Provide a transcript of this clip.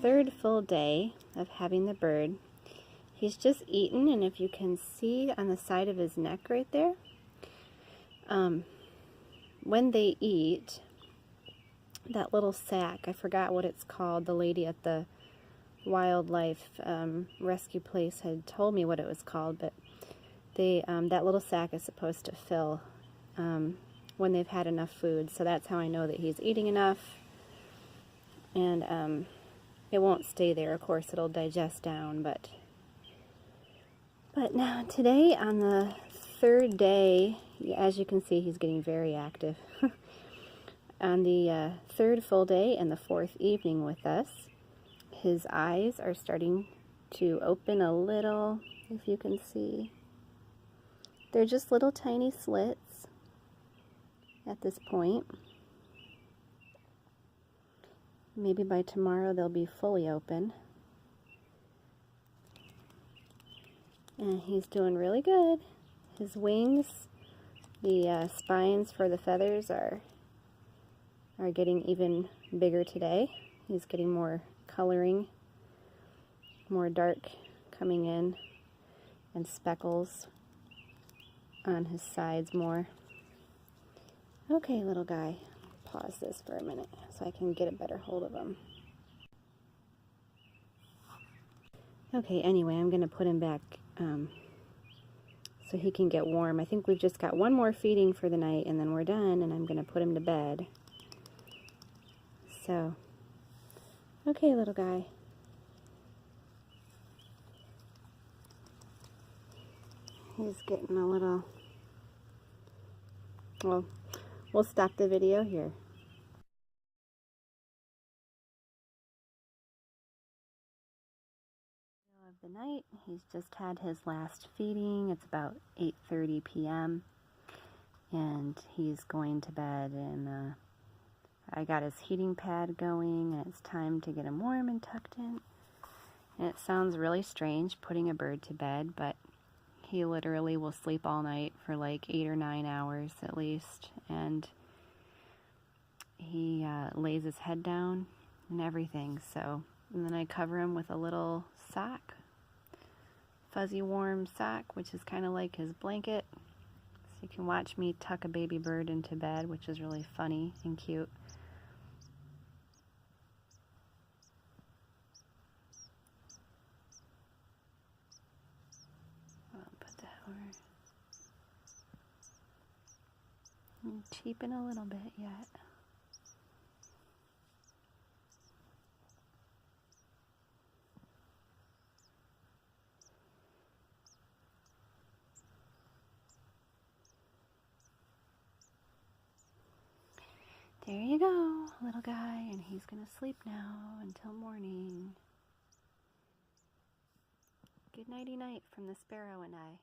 third full day of having the bird. He's just eaten, and if you can see on the side of his neck right there, when they eat, that little sack, I forgot what it's called, the lady at the wildlife rescue place had told me what it was called, but they that little sack is supposed to fill when they've had enough food, so that's how I know that he's eating enough. And it won't stay there, of course, it'll digest down, but now today, on the third day, as you can see, he's getting very active. On the third full day and the fourth evening with us, his eyes are starting to open a little, if you can see. They're just little tiny slits at this point. Maybe by tomorrow they'll be fully open. And he's doing really good. His wings, the spines for the feathers are getting even bigger today. He's getting more coloring, more dark coming in, and speckles on his sides more. Okay, little guy, pause this for a minute so I can get a better hold of him. Okay, anyway, I'm going to put him back so he can get warm. I think we've just got one more feeding for the night and then we're done, and I'm going to put him to bed. So, okay, little guy. He's getting a little... Well, we'll stop the video here. Of the night, he's just had his last feeding. It's about 8:30 p.m. and he's going to bed, and I got his heating pad going, and it's time to get him warm and tucked in. And it sounds really strange putting a bird to bed, but he literally will sleep all night for like 8 or 9 hours at least, and he lays his head down and everything. So, and then I cover him with a little sock, fuzzy warm sock, which is kind of like his blanket. So you can watch me tuck a baby bird into bed, which is really funny and cute. I'll put that over. I'm cheaping a little bit yet. There you go, little guy, and he's gonna sleep now until morning. Good nighty night from the Sparrow and I.